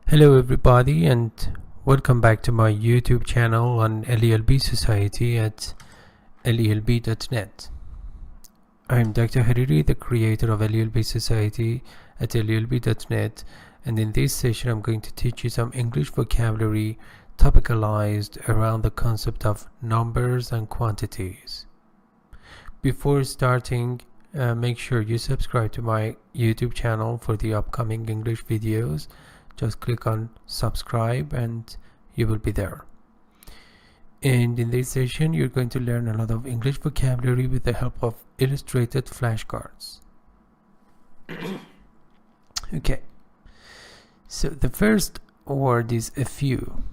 Hello everybody and welcome back to my YouTube channel on LELB Society at LELB.net. I'm Dr. Hariri, the creator of LELB Society at LELB.net, and in this session I'm going to teach you some English vocabulary topicalized around the concept of numbers and quantities. Before starting, make sure you subscribe to my YouTube channel for the upcoming English videos. Just click on subscribe and you will be there. And in this session you're going to learn a lot of English vocabulary with the help of illustrated flashcards. Okay, so the first word is a few,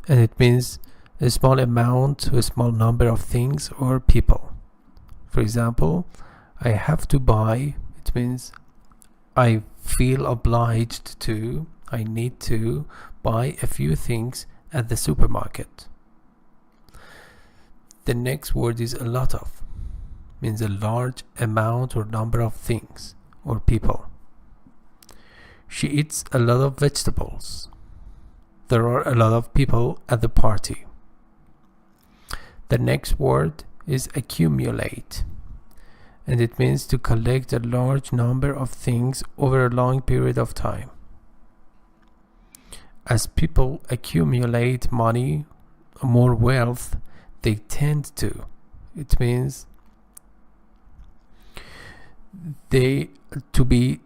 and it means a small amount, a small number of things or people. For example, I have to buy, it means I feel obliged to, I need to buy a few things at the supermarket. The next word is a lot of, means a large amount or number of things or people. She eats a lot of vegetables. There are a lot of people at the party. The next word is accumulate, and it means to collect a large number of things over a long period of time. As people accumulate money, more wealth, they tend to. It means they to be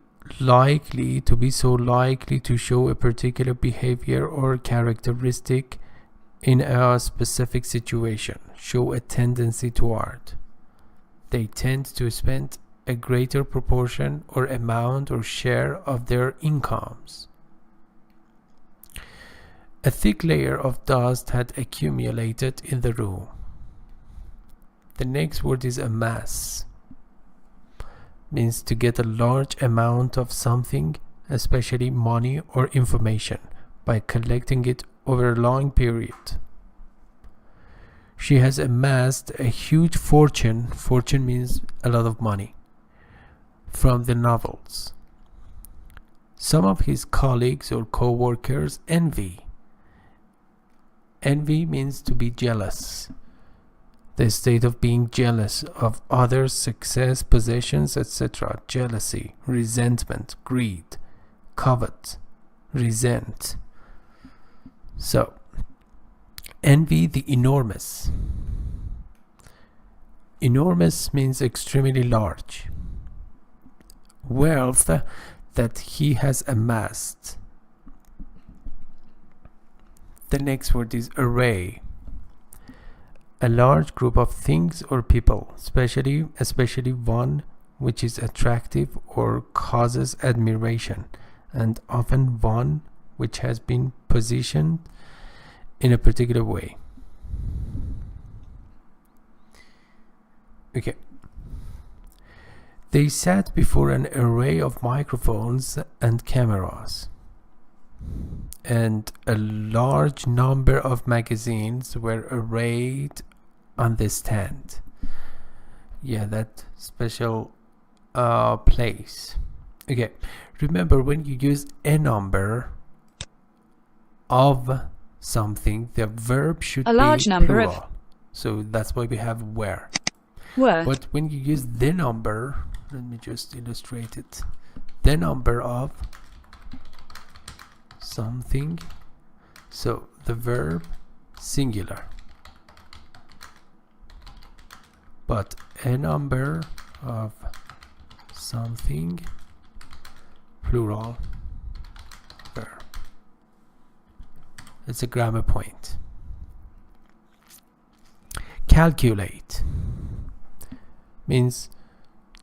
so likely to show a particular behavior or characteristic in a specific situation, show a tendency toward. They tend to spend a greater proportion or amount or share of their incomes. A thick layer of dust had accumulated in the room. The next word is amass. Means to get a large amount of something, especially money or information, by collecting it over a long period. She has amassed a huge fortune. Fortune means a lot of money. From the novels. Some of his colleagues or co-workers envy. Envy means to be jealous. The state of being jealous of others' success, possessions, etc. Jealousy, resentment, greed, covet, resent. So, envy the enormous. Enormous means extremely large. Wealth that he has amassed. The next word is array. A large group of things or people, especially one which is attractive or causes admiration, and often one which has been positioned in a particular way. Okay. They sat before an array of microphones and cameras, and a large number of magazines were arrayed on the stand. Yeah, that special place. Okay, remember when you use a number of something, the verb should be a large number plural. of. So that's why we have were. Were. But when you use the number, let me just illustrate it. The number of something, so the verb singular, but a number of something plural verb. It's a grammar point. Calculate means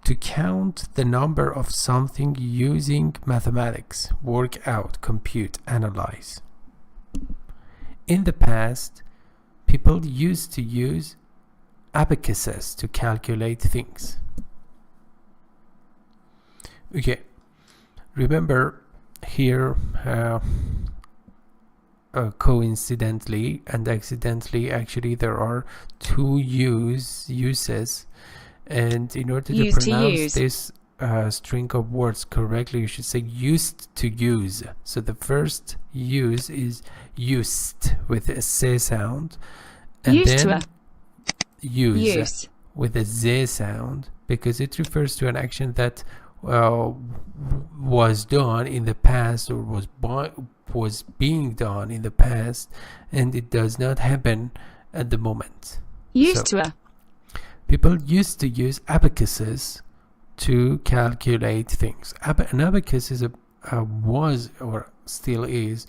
to count the number of something using mathematics, work out, compute, analyze. In the past, people used to use abacuses to calculate things. Okay, remember here coincidentally and accidentally, actually there are two uses, and in order to pronounce this string of words correctly, you should say used to use. So the first use is used with a Z sound, and Used then to. use with a Z sound, because it refers to an action that was done in the past, or was being done in the past, and it does not happen at the moment. Used So to. people used to use abacuses to calculate things. An abacus is was, or still is,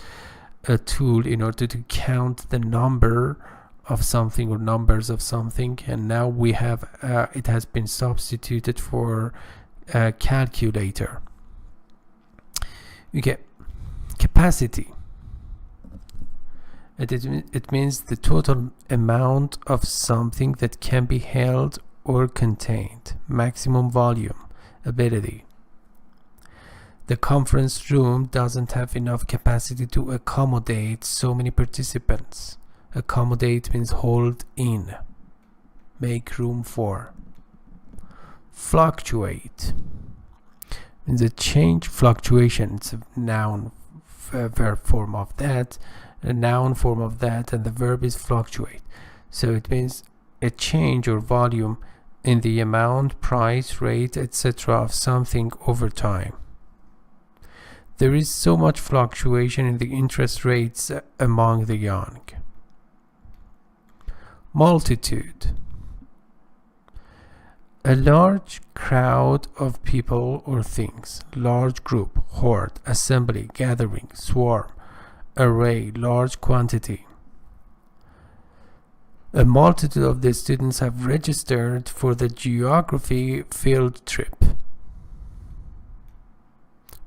a tool in order to count the number of something, or numbers of something, and now we have it has been substituted for a calculator. Okay, capacity. It means the total amount of something that can be held or contained. Maximum volume, ability. The conference room doesn't have enough capacity to accommodate so many participants. Accommodate means hold in, make room for. Fluctuate means a change, fluctuation. It's a noun, verb form of that, a noun form of that, and the verb is fluctuate. So it means a change or volume in the amount, price, rate, etc. of something over time. There is so much fluctuation in the interest rates among the young. Multitude. A large crowd of people or things. Large group, horde, assembly, gathering, swarm, array, large quantity. A multitude of the students have registered for the geography field trip.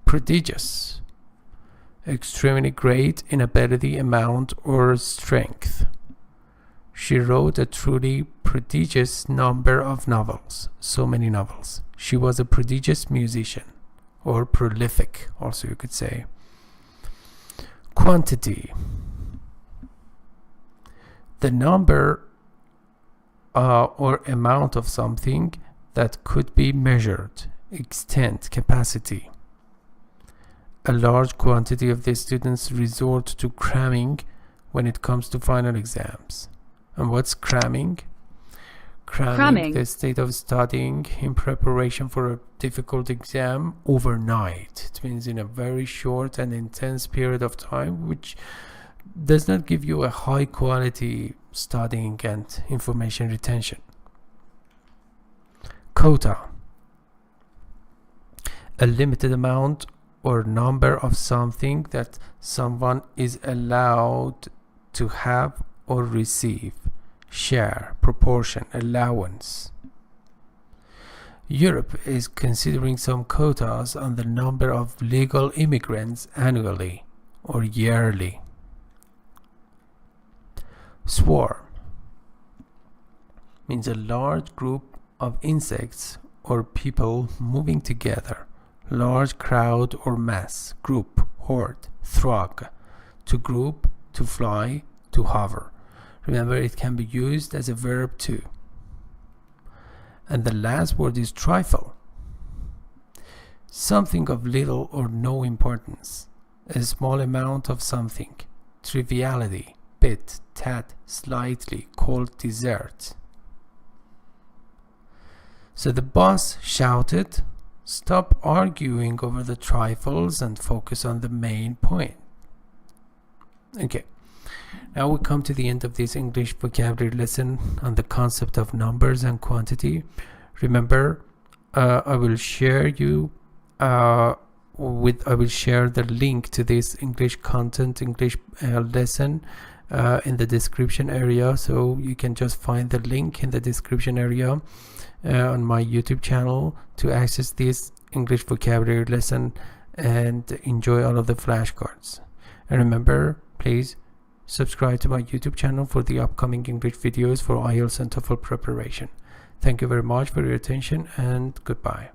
Prodigious. Extremely great in ability, amount, or strength. She wrote a truly prodigious number of novels. So many novels. She was a prodigious musician, or prolific, also you could say. Quantity. The number or amount of something that could be measured. Extent, capacity. A large quantity of the students resort to cramming when it comes to final exams. And what's cramming? Cramming, the state of studying in preparation for a difficult exam overnight. It means in a very short and intense period of time, which does not give you a high quality studying and information retention. Quota. A limited amount or number of something that someone is allowed to have or receive. Share, proportion, allowance. Europe is considering some quotas on the number of legal immigrants annually or yearly. Swarm means a large group of insects or people moving together. Large crowd or mass, group, horde, throng. To group, to fly, to hover. Remember, it can be used as a verb too. And the last word is trifle. Something of little or no importance. A small amount of something. Triviality. Bit, tad, slightly, called dessert. So the boss shouted, "Stop arguing over the trifles and focus on the main point." Okay. Now we come to the end of this English vocabulary lesson on the concept of numbers and quantity. Remember, I will share the link to this English content, English lesson in the description area. So you can just find the link in the description area on my YouTube channel to access this English vocabulary lesson and enjoy all of the flashcards. And remember, please subscribe to my YouTube channel for the upcoming English videos for IELTS and TOEFL preparation. Thank you very much for your attention, and goodbye.